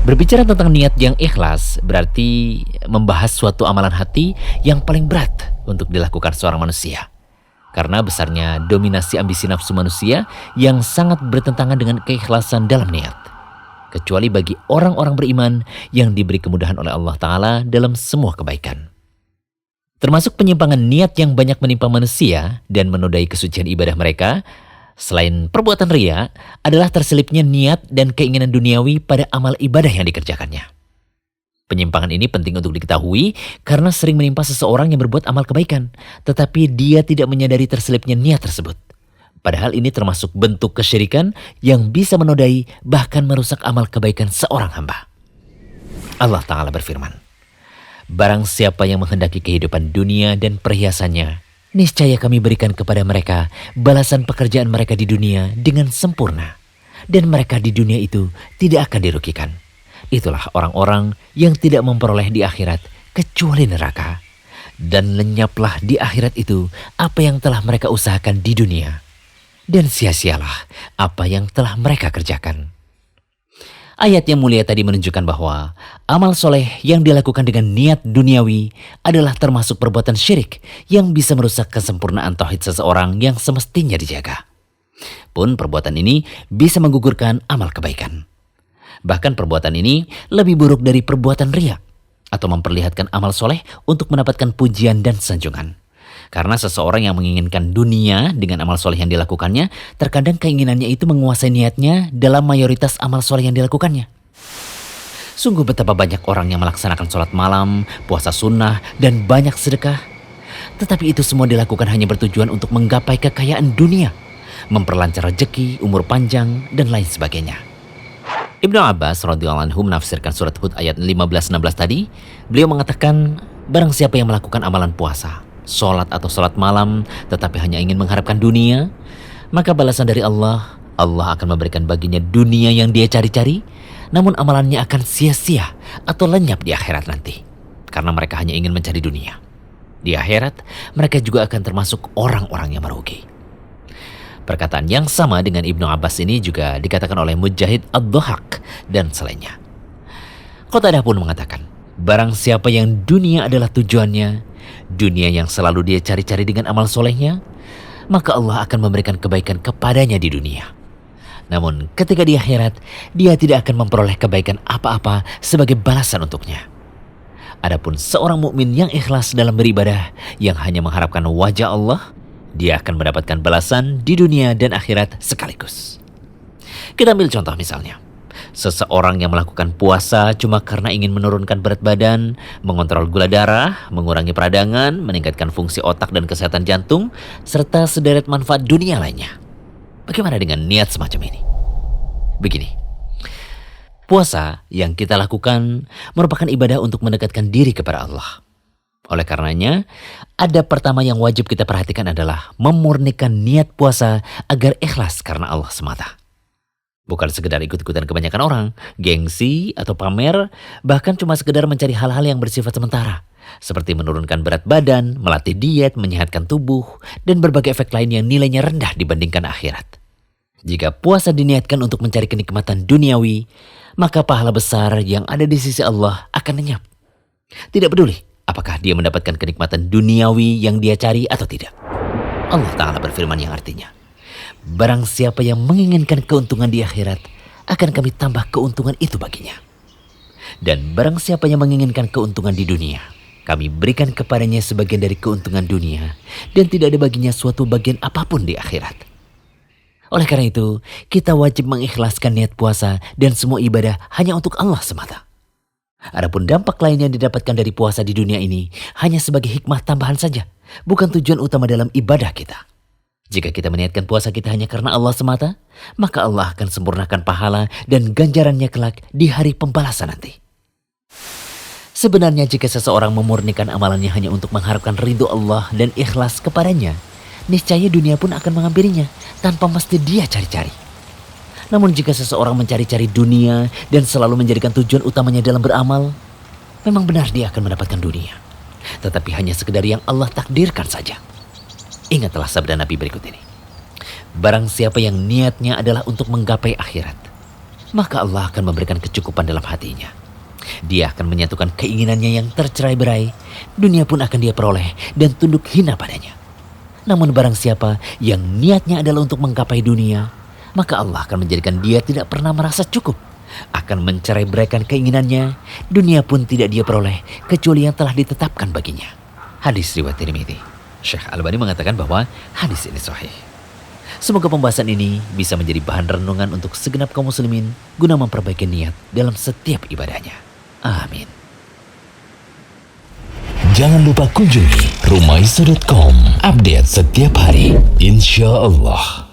Berbicara tentang niat yang ikhlas berarti membahas suatu amalan hati yang paling berat untuk dilakukan seorang manusia. Karena besarnya dominasi ambisi nafsu manusia yang sangat bertentangan dengan keikhlasan dalam niat. Kecuali bagi orang-orang beriman yang diberi kemudahan oleh Allah Ta'ala dalam semua kebaikan. Termasuk penyimpangan niat yang banyak menimpa manusia dan menodai kesucian ibadah mereka, selain perbuatan riya, adalah terselipnya niat dan keinginan duniawi pada amal ibadah yang dikerjakannya. Penyimpangan ini penting untuk diketahui karena sering menimpa seseorang yang berbuat amal kebaikan, tetapi dia tidak menyadari terselipnya niat tersebut. Padahal ini termasuk bentuk kesyirikan yang bisa menodai bahkan merusak amal kebaikan seorang hamba. Allah Ta'ala berfirman, "Barang siapa yang menghendaki kehidupan dunia dan perhiasannya, niscaya kami berikan kepada mereka balasan pekerjaan mereka di dunia dengan sempurna. Dan mereka di dunia itu tidak akan dirugikan. Itulah orang-orang yang tidak memperoleh di akhirat kecuali neraka. Dan lenyaplah di akhirat itu apa yang telah mereka usahakan di dunia. Dan sia-sialah apa yang telah mereka kerjakan." Ayat yang mulia tadi menunjukkan bahwa amal soleh yang dilakukan dengan niat duniawi adalah termasuk perbuatan syirik yang bisa merusak kesempurnaan tauhid seseorang yang semestinya dijaga. Pun perbuatan ini bisa menggugurkan amal kebaikan. Bahkan perbuatan ini lebih buruk dari perbuatan riya atau memperlihatkan amal soleh untuk mendapatkan pujian dan sanjungan. Karena seseorang yang menginginkan dunia dengan amal soleh yang dilakukannya, terkadang keinginannya itu menguasai niatnya dalam mayoritas amal soleh yang dilakukannya. Sungguh betapa banyak orang yang melaksanakan sholat malam, puasa sunnah, dan banyak sedekah. Tetapi itu semua dilakukan hanya bertujuan untuk menggapai kekayaan dunia, memperlancar rezeki, umur panjang, dan lain sebagainya. Ibnu Abbas radhiyallahu anhu menafsirkan surat Hud ayat 15-16 tadi. Beliau mengatakan, barang siapa yang melakukan amalan puasa, sholat atau sholat malam, tetapi hanya ingin mengharapkan dunia, maka balasan dari Allah akan memberikan baginya dunia yang dia cari-cari, namun amalannya akan sia-sia atau lenyap di akhirat nanti. Karena mereka hanya ingin mencari dunia. Di akhirat, mereka juga akan termasuk orang-orang yang merugi. Perkataan yang sama dengan Ibnu Abbas ini juga dikatakan oleh Mujahid Ad-Dhahak dan selainnya. Qatadah pun mengatakan, barang siapa yang dunia adalah tujuannya, dunia yang selalu dia cari-cari dengan amal solehnya, maka Allah akan memberikan kebaikan kepadanya di dunia. Namun ketika di akhirat, dia tidak akan memperoleh kebaikan apa-apa sebagai balasan untuknya. Adapun seorang mukmin yang ikhlas dalam beribadah, yang hanya mengharapkan wajah Allah, dia akan mendapatkan balasan di dunia dan akhirat sekaligus. Kita ambil contoh misalnya, seseorang yang melakukan puasa cuma karena ingin menurunkan berat badan, mengontrol gula darah, mengurangi peradangan, meningkatkan fungsi otak dan kesehatan jantung, serta sederet manfaat dunia lainnya. Bagaimana dengan niat semacam ini? Begini, puasa yang kita lakukan merupakan ibadah untuk mendekatkan diri kepada Allah. Oleh karenanya, adab pertama yang wajib kita perhatikan adalah memurnikan niat puasa agar ikhlas karena Allah semata. Bukan sekedar ikut-ikutan kebanyakan orang, gengsi atau pamer, bahkan cuma sekedar mencari hal-hal yang bersifat sementara. Seperti menurunkan berat badan, melatih diet, menyehatkan tubuh, dan berbagai efek lain yang nilainya rendah dibandingkan akhirat. Jika puasa diniatkan untuk mencari kenikmatan duniawi, maka pahala besar yang ada di sisi Allah akan lenyap. Tidak peduli apakah dia mendapatkan kenikmatan duniawi yang dia cari atau tidak. Allah Ta'ala berfirman yang artinya, barang siapa yang menginginkan keuntungan di akhirat, akan kami tambah keuntungan itu baginya. Dan barang siapa yang menginginkan keuntungan di dunia, kami berikan kepadanya sebagian dari keuntungan dunia, dan tidak ada baginya suatu bagian apapun di akhirat. Oleh karena itu, kita wajib mengikhlaskan niat puasa dan semua ibadah hanya untuk Allah semata. Adapun dampak lain yang didapatkan dari puasa di dunia ini hanya sebagai hikmah tambahan saja, bukan tujuan utama dalam ibadah kita. Jika kita meniatkan puasa kita hanya karena Allah semata, maka Allah akan sempurnakan pahala dan ganjarannya kelak di hari pembalasan nanti. Sebenarnya jika seseorang memurnikan amalannya hanya untuk mengharapkan ridho Allah dan ikhlas kepadanya, niscaya dunia pun akan menghampirinya tanpa mesti dia cari-cari. Namun jika seseorang mencari-cari dunia dan selalu menjadikan tujuan utamanya dalam beramal, memang benar dia akan mendapatkan dunia. Tetapi hanya sekedar yang Allah takdirkan saja. Ingatlah sabda Nabi berikut ini. Barang siapa yang niatnya adalah untuk menggapai akhirat, maka Allah akan memberikan kecukupan dalam hatinya. Dia akan menyatukan keinginannya yang tercerai-berai, dunia pun akan dia peroleh dan tunduk hina padanya. Namun barang siapa yang niatnya adalah untuk menggapai dunia, maka Allah akan menjadikan dia tidak pernah merasa cukup, akan mencerai-beraikan keinginannya, dunia pun tidak dia peroleh kecuali yang telah ditetapkan baginya. Hadis riwayat Tirmidzi. Syekh Albani mengatakan bahwa hadis ini sahih. Semoga pembahasan ini bisa menjadi bahan renungan untuk segenap kaum muslimin guna memperbaiki niat dalam setiap ibadahnya. Amin. Jangan lupa kunjungi rumaiso.com, update setiap hari, insya Allah.